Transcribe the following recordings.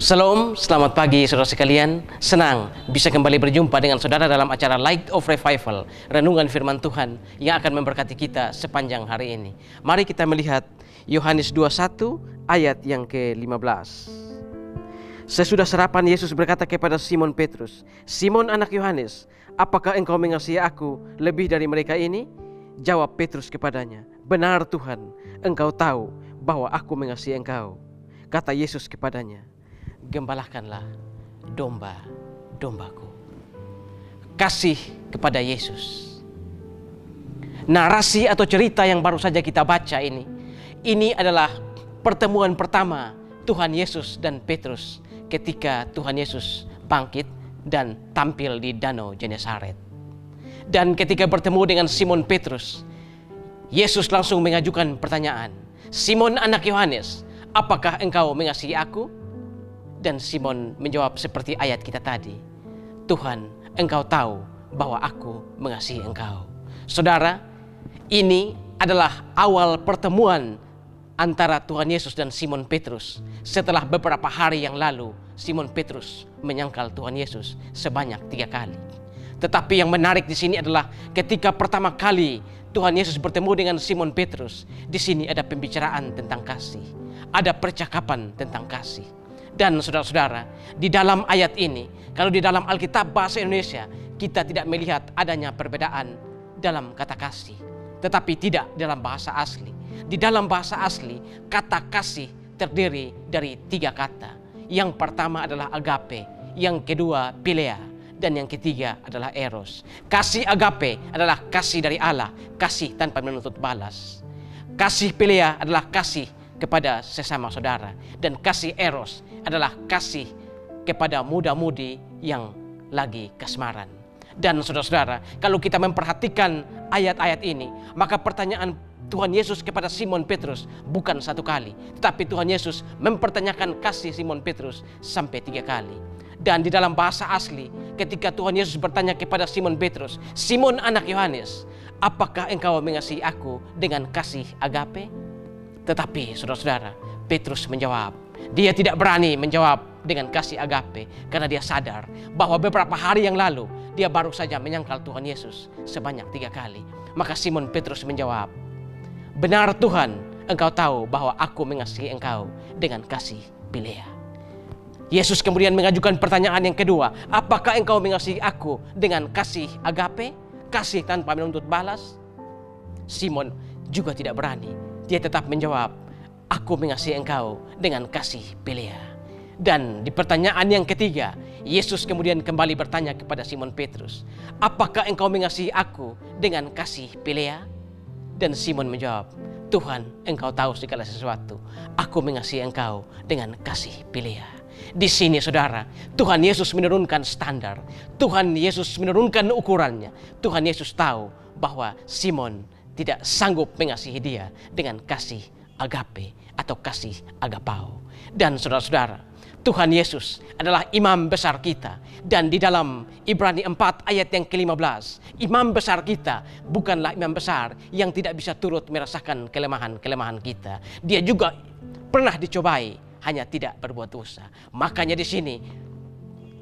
Shalom, selamat pagi saudara sekalian. Senang bisa kembali berjumpa dengan saudara dalam acara Light of Revival, renungan firman Tuhan yang akan memberkati kita sepanjang hari ini. Mari kita melihat Yohanes 21 ayat yang ke-15. Sesudah sarapan, Yesus berkata kepada Simon Petrus, "Simon anak Yohanes, apakah engkau mengasihi aku lebih dari mereka ini?" Jawab Petrus kepadanya, "Benar Tuhan, engkau tahu bahwa aku mengasihi engkau." Kata Yesus kepadanya, "Gembalakanlah domba-dombaku." Kasih kepada Yesus. Narasi atau cerita yang baru saja kita baca ini adalah pertemuan pertama Tuhan Yesus dan Petrus ketika Tuhan Yesus bangkit dan tampil di Danau Genesaret. Dan ketika bertemu dengan Simon Petrus, Yesus langsung mengajukan pertanyaan, "Simon anak Yohanes, apakah engkau mengasihi aku?" Dan Simon menjawab seperti ayat kita tadi, "Tuhan, engkau tahu bahwa aku mengasihi engkau." Saudara, ini adalah awal pertemuan antara Tuhan Yesus dan Simon Petrus. Setelah beberapa hari yang lalu, Simon Petrus menyangkal Tuhan Yesus sebanyak 3 kali. Tetapi yang menarik di sini adalah ketika pertama kali Tuhan Yesus bertemu dengan Simon Petrus, di sini ada pembicaraan tentang kasih, ada percakapan tentang kasih. Dan saudara-saudara, di dalam ayat ini, kalau di dalam Alkitab bahasa Indonesia, kita tidak melihat adanya perbedaan dalam kata kasih. Tetapi tidak dalam bahasa asli. Di dalam bahasa asli, kata kasih terdiri dari 3 kata. Yang pertama adalah agape, yang kedua philea, dan yang ketiga adalah eros. Kasih agape adalah kasih dari Allah, kasih tanpa menuntut balas. Kasih philea adalah kasih kepada sesama saudara, dan kasih eros adalah kasih kepada muda-mudi yang lagi kasmaran. Dan saudara-saudara, kalau kita memperhatikan ayat-ayat ini, maka pertanyaan Tuhan Yesus kepada Simon Petrus bukan 1 kali, tetapi Tuhan Yesus mempertanyakan kasih Simon Petrus sampai 3 kali. Dan di dalam bahasa asli, ketika Tuhan Yesus bertanya kepada Simon Petrus, "Simon anak Yohanes, apakah engkau mengasihi aku dengan kasih agape?" Tetapi saudara-saudara, Petrus menjawab, dia tidak berani menjawab dengan kasih agape karena dia sadar bahwa beberapa hari yang lalu dia baru saja menyangkal Tuhan Yesus sebanyak 3 kali. Maka Simon Petrus menjawab, "Benar Tuhan, engkau tahu bahwa aku mengasihi engkau dengan kasih philea." Yesus kemudian mengajukan pertanyaan yang kedua, "Apakah engkau mengasihi aku dengan kasih agape, kasih tanpa menuntut balas?" Simon juga tidak berani. Dia tetap menjawab, "Aku mengasihi engkau dengan kasih philea." Dan di pertanyaan yang ketiga, Yesus kemudian kembali bertanya kepada Simon Petrus, "Apakah engkau mengasihi aku dengan kasih philea?" Dan Simon menjawab, "Tuhan, engkau tahu segala sesuatu. Aku mengasihi engkau dengan kasih philea." Di sini saudara, Tuhan Yesus menurunkan standar. Tuhan Yesus menurunkan ukurannya. Tuhan Yesus tahu bahwa Simon tidak sanggup mengasihi dia dengan kasih agape atau kasih agapao. Dan saudara-saudara, Tuhan Yesus adalah imam besar kita. Dan di dalam Ibrani 4 ayat yang ke-15, imam besar kita bukanlah imam besar yang tidak bisa turut merasakan kelemahan-kelemahan kita. Dia juga pernah dicobai, hanya tidak berbuat dosa. Makanya di sini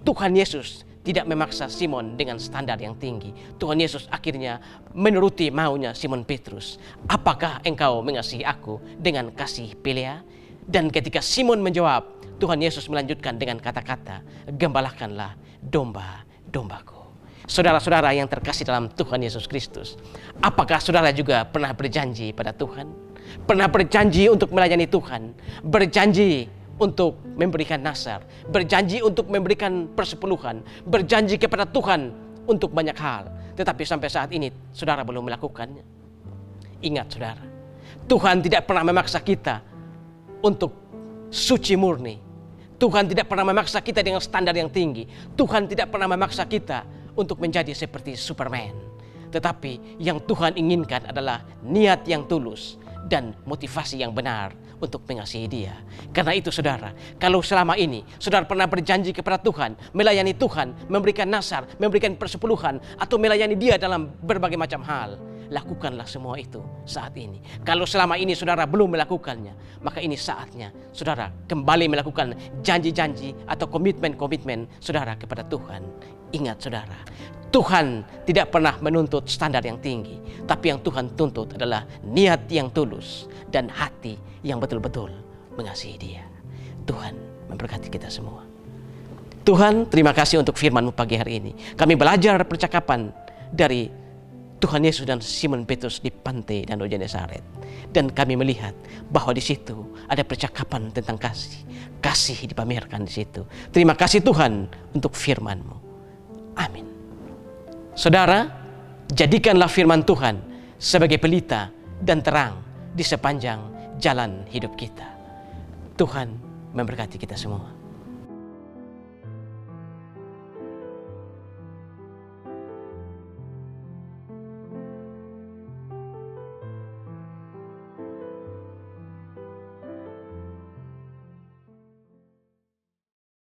Tuhan Yesus tidak memaksa Simon dengan standar yang tinggi. Tuhan Yesus akhirnya menuruti maunya Simon Petrus. "Apakah engkau mengasihi aku dengan kasih philea?" Dan ketika Simon menjawab, Tuhan Yesus melanjutkan dengan kata-kata, "Gembalakanlah domba-dombaku." Saudara-saudara yang terkasih dalam Tuhan Yesus Kristus, apakah saudara juga pernah berjanji pada Tuhan? Pernah berjanji untuk melayani Tuhan? Berjanji untuk memberikan nasar, berjanji untuk memberikan persepuluhan, berjanji kepada Tuhan untuk banyak hal. Tetapi sampai saat ini saudara belum melakukannya. Ingat saudara, Tuhan tidak pernah memaksa kita untuk suci murni. Tuhan tidak pernah memaksa kita dengan standar yang tinggi. Tuhan tidak pernah memaksa kita untuk menjadi seperti Superman. Tetapi yang Tuhan inginkan adalah niat yang tulus dan motivasi yang benar untuk mengasihi Dia. Karena itu saudara, kalau selama ini saudara pernah berjanji kepada Tuhan, melayani Tuhan, memberikan nasar, memberikan persepuluhan, atau melayani Dia dalam berbagai macam hal, lakukanlah semua itu saat ini. Kalau selama ini saudara belum melakukannya, maka ini saatnya saudara kembali melakukan janji-janji atau komitmen-komitmen saudara kepada Tuhan. Ingat saudara, Tuhan tidak pernah menuntut standar yang tinggi, tapi yang Tuhan tuntut adalah niat yang tulus dan hati yang betul-betul mengasihi Dia. Tuhan memberkati kita semua. Tuhan, terima kasih untuk firman-Mu pagi hari ini. Kami belajar percakapan dari Tuhan Yesus dan Simon Petrus di pantai Danau Genesaret. Dan kami melihat bahwa di situ ada percakapan tentang kasih. Kasih dipamerkan di situ. Terima kasih Tuhan untuk firman-Mu. Amin. Saudara, jadikanlah firman Tuhan sebagai pelita dan terang di sepanjang jalan hidup kita. Tuhan memberkati kita semua.